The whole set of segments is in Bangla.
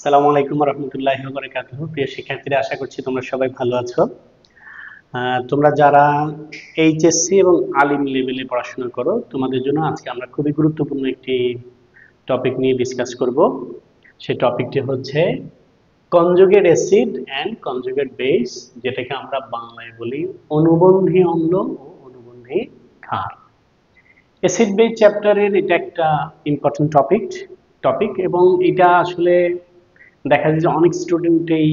আসসালামু আলাইকুম রহমতুল্লাহি ওয়া বারাকাতুহু। প্রিয় শিক্ষার্থীরা, আশা করছি তোমরা সবাই ভালো আছো। তোমরা যারা এইচএসসি এবং আলিম লেভেলে পড়াশোনা করো, তোমাদের জন্য আজকে আমরা খুবই গুরুত্বপূর্ণ একটি টপিক নিয়ে ডিসকাস করব। সেই টপিকটি হচ্ছে conjugate acid and conjugate base, যেটাকে আমরা বাংলায় বলি অনুবন্ধী অম্ল ও অনুবন্ধী ক্ষার। অ্যাসিড বেস চ্যাপ্টারের এটা একটা ইম্পর্টেন্ট টপিক এবং এটা আসলে দেখা যায় যে অনেক স্টুডেন্টই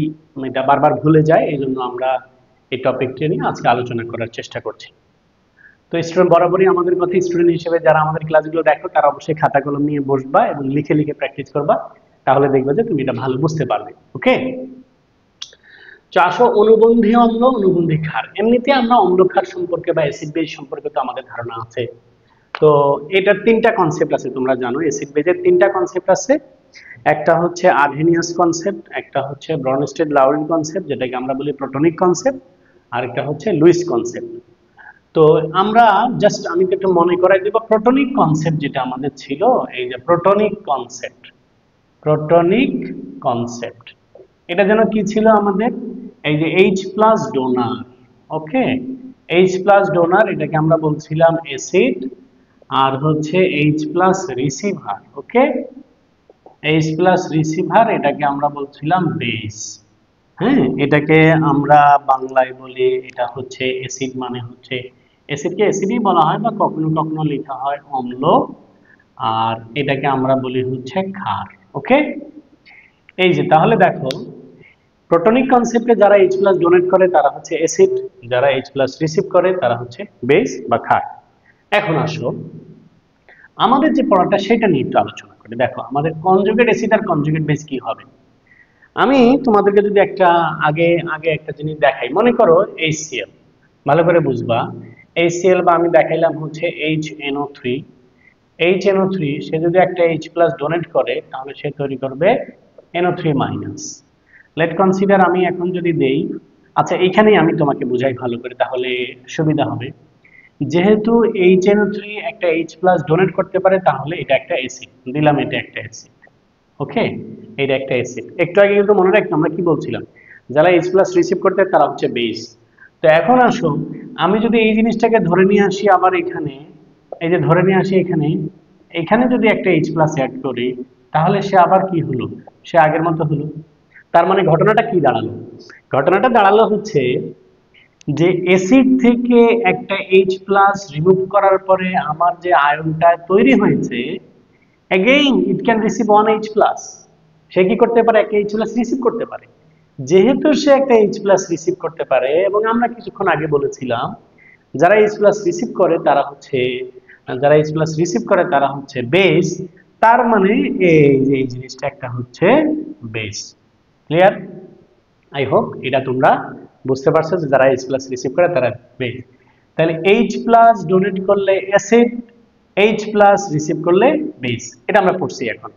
এটা বারবার ভুলে যায়। এই জন্য আমরা এই টপিকটি নিয়ে আজকে আলোচনা করার চেষ্টা করছি। তো স্টুডেন্ট বরাবরই আমাদের কথা, স্টুডেন্ট হিসেবে যারা আমাদের ক্লাসগুলো দেখো তারা অবশ্যই খাতা কলম নিয়ে বসবা এবং লিখে লিখে প্র্যাকটিস করবা, তাহলে দেখবে যে তুমি এটা ভালো বুঝতে পারবে। ওকে, তো আসো, অনুবন্ধী অম্ল অনুবন্ধী ক্ষার। এমনিতে আমরা অম্ল ক্ষার সম্পর্কে বা অ্যাসিড বেস সম্পর্কে তো আমাদের ধারণা আছে। তো এটার তিনটা কনসেপ্ট আছে, তোমরা জানো অ্যাসিড বেজের তিনটা কনসেপ্ট আছে। একটা হচ্ছে আর্হেনিয়াস কনসেপ্ট, একটা হচ্ছে ব্রনস্টেড লাউরিন কনসেপ্ট যেটাকে আমরা বলি প্রোটনিক কনসেপ্ট, আর একটা হচ্ছে লুইস কনসেপ্ট। তো আমরা জাস্ট আমি একটু মনে করাই দেব, প্রোটনিক কনসেপ্ট যেটা আমাদের ছিল, এই যে প্রোটনিক কনসেপ্ট এটা যেন কি ছিল আমাদের, এই যে এইচ প্লাস ডোনার। ওকে, এইচ প্লাস ডোনার এটাকে আমরা বলছিলাম অ্যাসিড, আর হচ্ছে এইচ প্লাস রিসিভার। ওকে, এইচ প্লাস রিসিভার এটাকে আমরা বলছিলাম বেস। হ্যাঁ, এটাকে আমরা বাংলায় বলি এটা হচ্ছে অ্যাসিড, মানে হচ্ছে অ্যাসিডকে অ্যাসিডই বলা হয় বা কখনো কখনো লেখা হয় অম্ল, আর এটাকে আমরা বলি হচ্ছে ক্ষার। ওকে, এই যে তাহলে দেখো, প্রোটনিক কনসেপ্টে যারা এইচ প্লাস ডোনেট করে তারা হচ্ছে অ্যাসিড, যারা এইচ প্লাস রিসিভ করে তারা হচ্ছে বেস বা ক্ষার। এখন আসো আমাদের যে পড়াটা সেটা নিয়ে একটু আলোচনা করি। দেখো আমাদের কনজুগেট অ্যাসিড আর কনজুগেট বেস কি হবে। আমি তোমাদেরকে যদি একটা আগে আগে একটা জিনিস দেখাই, মনে করো HCl, ভালো করে বুঝবা। HCl বা আমি দেখাইলাম হচ্ছে HNO3। HNO3 সে যদি একটা H প্লাস ডোনেট করে তাহলে সে তৈরি করবে NO3 মাইনাস। লেট কনসিডার আমি এখন যদি দেই, আচ্ছা এইখানেই আমি তোমাকে বুঝাই ভালো করে, তাহলে সুবিধা হবে। যেহেতু HNO3 একটা H প্লাস ডোনেট করতে পারে তাহলে এটা একটা অ্যাসিড দিলাম, এটা একটা অ্যাসিড। ওকে, এটা একটা অ্যাসিড। একটু আগে কিন্তু মনে রাখতে আমরা কি বলছিলাম, যারা H প্লাস রিসিভ করতে তারা হচ্ছে বেস। তো এখন আসুন, আমি যদি এই জিনিসটাকে ধরে নিয়ে আসি আবার এখানে, এই যে ধরে নিয়ে আসি এখানে, এখানে যদি একটা H প্লাস অ্যাড করি তাহলে সে আবার কি হলো, সে আগের মতো হলো। তার মানে ঘটনাটা কি দাঁড়ালো, ঘটনাটা দাঁড়ালো হচ্ছে যে অ্যাসিড থেকে একটা H প্লাস রিমুভ করার পরে আমার যে আয়নটা তৈরি হয়েছে, again it can receive one H plus, সে কি করতে পারে, একটা H plus রিসিভ করতে পারে। যেহেতু সে একটা H plus রিসিভ করতে পারে, এবং আমরা কিছুক্ষণ আগে বলেছিলাম যারা H plus রিসিভ করে তারা হচ্ছে, বেস। তার মানে এই যে এই জিনিসটা একটা হচ্ছে বেস। ক্লিয়ার? আই হোপ এটা তোমরা বুঝতে পারছো যে যারা H plus রিসিভ করে তারা বেস। তাহলে H plus ডোনেট করলে অ্যাসিড, H প্লাস রিসিভ করলে বেস, এটা আমরা পড়ছি। এখন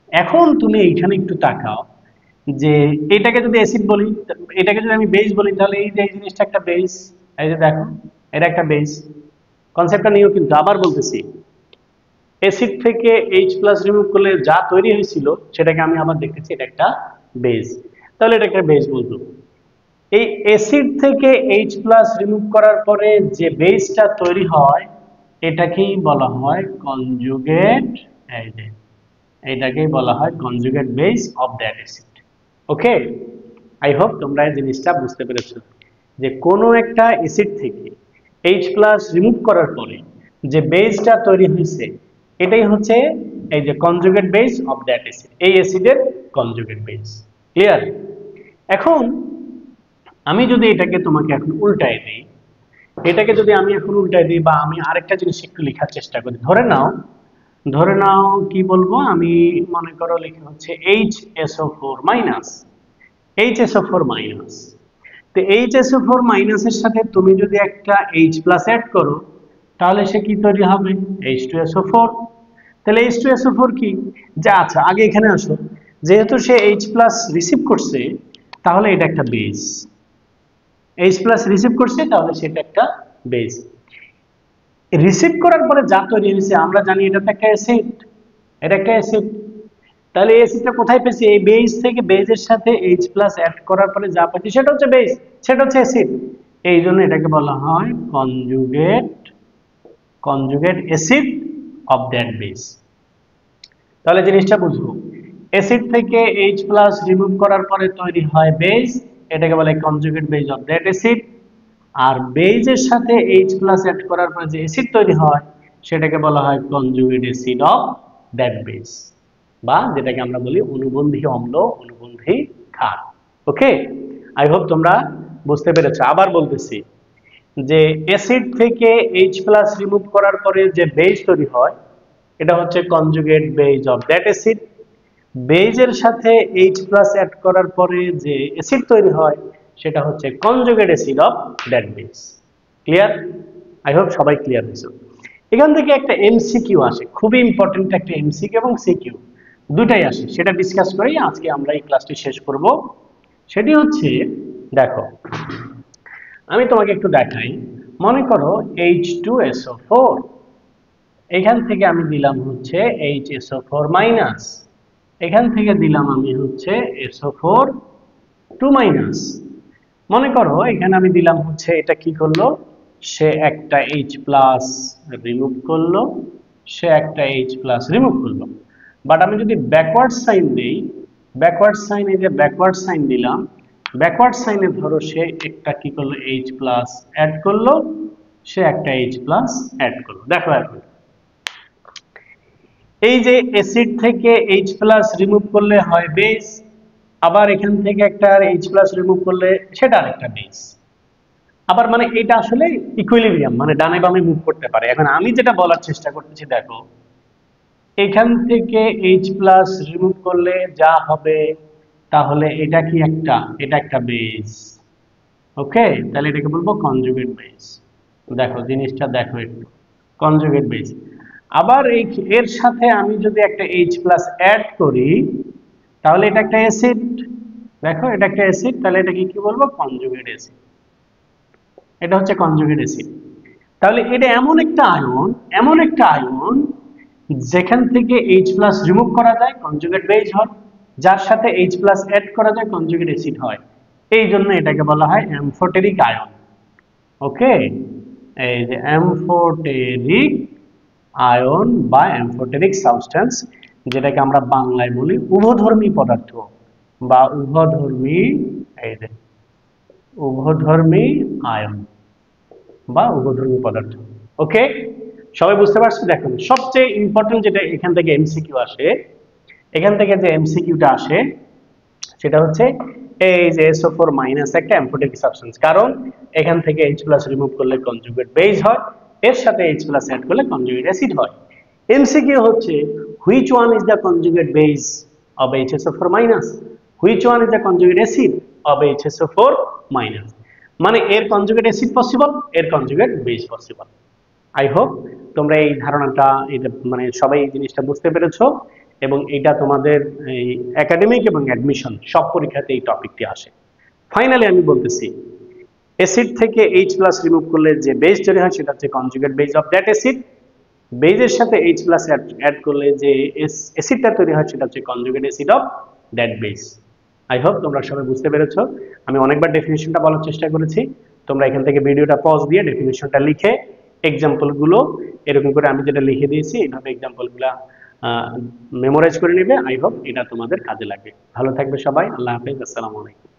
এখন তুমি এইখানে একটু তাকাও যে এটাকে যদি অ্যাসিড বলি, এটাকে যদি আমি বেস বলি, তাহলে এই যে এই জিনিসটা একটা বেস। এই যে দেখো, এটা একটা বেস। কনসেপ্টটা নিয়েও কিন্তু আবার বলতেছি, অ্যাসিড থেকে H প্লাস রিমুভ করলে যা তৈরি হয়েছিল সেটাকে আমি আবার দেখতেছি এটা একটা বেস, তাহলে এটা একটা বেস বলতো। এই অ্যাসিড থেকে H প্লাস রিমুভ করার পরে যে বেসটা তৈরি হয় এটাকেই বলা হয় কনজুগেট, এই যে এটাকেই বলা হয় conjugate base of that acid. Okay, I hope তোমরা এই জিনিসটা বুঝতে পেরেছো যে কোনো একটা অ্যাসিড থেকে H প্লাস রিমুভ করার পরে যে বেসটা তৈরি হয়েছে এটাই হচ্ছে এই যে conjugate base of that acid, এই অ্যাসিডের কনজুগেট বেস। ক্লিয়ার? এখন আমি যদি এটাকে তোমাকে এখন উল্টাই দিই, এটাকে যদি আমি এখন উল্টাই দিই বা আমি আরেকটা জিনিস একটু লেখার চেষ্টা করি, ধরে নাও কি বলবো আমি, মনে করো লেখা হচ্ছে HSO4 মাইনাস, HSO4 মাইনাস। তো HSO4 মাইনাসের সাথে তুমি যদি একটা H প্লাস অ্যাড করো তাহলে সে কি তৈরি হবে, H2SO4। তাহলে H2SO4 কি, যে আচ্ছা আগে এখানে আসো, যেহেতু সে H প্লাস রিসিভ করছে তাহলে এটা একটা বেস, H প্লাস রিসিভ করছে তাহলে সেটা একটা বেস। রিসিভ করার পরে যা তৈরি হয়েছে আমরা জানি এটা একটা অ্যাসিড, এটা একটা অ্যাসিড। তাহলে অ্যাসিডটা কোথায় পেয়েছি? এই বেস থেকে বেজের সাথে H+ অ্যাড করার পরে যা পাচ্ছি সেটা হচ্ছে বেস, সেটা হচ্ছে অ্যাসিড। এই জন্য এটাকে বলা হয় conjugate acid of that base. তাহলে জিনিসটা বুঝবো, অ্যাসিড থেকে H+ রিমুভ করার পরে তৈরি হয় বেস, এটাকে বলে conjugate base of that acid. আর বেজের সাথে H+ অ্যাড করার পরে যে অ্যাসিড তৈরি হয় সেটাকে বলা হয় conjugate acid of that base, বা যেটাকে আমরা বলি অনুবন্ধী অম্ল, অনুবন্ধী ক্ষার। ওকে, আই হোপ তোমরা বুঝতে পেরেছো। আবার বলতেছি যে অ্যাসিড থেকে H+ রিমুভ করার পরে যে বেস তৈরি হয় এটা হচ্ছে conjugate base of that acid. বেজের সাথে H+ অ্যাড করার পরে যে অ্যাসিড তৈরি হয় সেটা হচ্ছে conjugate acid of that base. Clear? I hope সবাই ক্লিয়ার হয়েছে। এখান থেকে একটা এমসিকিউ আসে, খুবই ইম্পর্টেন্ট একটা এমসিকিউ এবং সিকিউ দুটাই আসে, সেটা ডিসকাস করেই আজকে আমরা এই ক্লাসটি শেষ করব। সেটি হচ্ছে, দেখো আমি তোমাকে একটু দেখাই, মনে করো H2SO4, এখান থেকে আমি দিলাম হচ্ছে HSO4-, এখান থেকে দিলাম আমি হচ্ছে SO4-। মনে করো এখানে আমি দিলাম হচ্ছে, এটা কি করলো, সে একটা H+ রিমুভ করলো, সে একটা H+ রিমুভ করলো। বাট আমি যদি ব্যাকওয়ার্ড সাইন দেই, ব্যাকওয়ার্ড সাইন, এই যে ব্যাকওয়ার্ড সাইন দিলাম, ব্যাকওয়ার্ড সাইনে ধরো সে একটা কি করলো, H+ অ্যাড করলো, সে একটা H+ অ্যাড করলো। দেখো এখন এই যে অ্যাসিড থেকে H+ রিমুভ করলে হয় বেস, আবার এখান থেকে একটা H+ রিমুভ করলে সেটা আরেকটা বেস। আবার মানে এটা আসলে ইকুইলিব্রিয়াম, মানে ডানে বামে মুভ করতে পারে। এখন আমি যেটা বলার চেষ্টা করতেছি, দেখো এখান থেকে H+ রিমুভ করলে যা হবে, তাহলে এটা কি একটা, এটা একটা বেস। ওকে, তাহলে এটাকে বলবো কনজুগেট বেস। দেখো জিনিসটা দেখো একটু, কনজুগেট বেস। আবার এর সাথে আমি যদি একটা H+ অ্যাড করি তাহলে এটা একটা অ্যাসিড। দেখো এটা একটা অ্যাসিড, তাহলে এটাকে কি বলবো, কনজুগেট অ্যাসিড। এটা হচ্ছে কনজুগেট অ্যাসিড। তাহলে এটা এমন একটা আয়ন, এমন একটা আয়ন যেখান থেকে H+ রিমুভ করা যায় কনজুগেট বেস হয়, যার সাথে H+ অ্যাড করা যায় কনজুগেট অ্যাসিড হয়। এই জন্য এটাকে বলা হয় অ্যামফোটেরিক আয়ন। ওকে, এই যে অ্যামফোটেরিক আয়ন বা অ্যামফোটেরিক সাবস্টেন্স, যেটাকে আমরা বাংলায় বলি উভধর্মী পদার্থ বা উভধর্মী, এই যে উভধর্মী আয়ন বা উভধর্মী পদার্থ। ওকে, সবাই বুঝতে পারছো? দেখুন সবচেয়ে ইম্পর্টেন্ট যেটা এখান থেকে এমসিকিউ আসে, এখান থেকে যে এমসিকিউটা আসে সেটা হচ্ছে এই যে SO4- একটা অ্যামফোটেরিক সাবস্টেন্স, কারণ এখান থেকে H+ রিমুভ করলে কনজুগেট বেস হয়, এর সাথে H+ অ্যাড করলে কনজুগেট অ্যাসিড হয়। এমসিকিউ হচ্ছে which one is the conjugate base of HSO4-, which one is the conjugate acid of HSO4-। মানে এর কনজুগেট অ্যাসিড পসিবল, এর conjugate base possible. I hope তোমরা এই ধারণাটা, এটা মানে সবাই এই জিনিসটা বুঝতে পেরেছো, এবং এটা তোমাদের এই একাডেমিক এবং অ্যাডমিশন সব পরীক্ষাতে এই টপিকটি আসে। ফাইনালি আমি বলতেছি, অ্যাসিড থেকে H+ রিমুভ করলে যে বেস তৈরি হয় সেটা হচ্ছে conjugate base of that acid. বেজের সাথে H+ অ্যাড করলে যে অ্যাসিডটা তৈরি হয় সেটা হচ্ছে conjugate acid of that base. I hope তোমরা সবাই বুঝতে পেরেছো। আমি অনেকবার ডেফিনিশনটা বলার চেষ্টা করেছি, তোমরা এখান থেকে ভিডিওটা পজ দিয়ে ডেফিনিশনটা লিখে এক্সাম্পলগুলো এরকম করে আমি যেটা লিখে দিয়েছি এইভাবে এক্সাম্পলগুলো মেমোরাইজ করে নেবে। আই হোপ এটা তোমাদের কাজে লাগবে। ভালো থাকবে সবাই, আল্লাহ হাফেজ, আসসালামু আলাইকুম।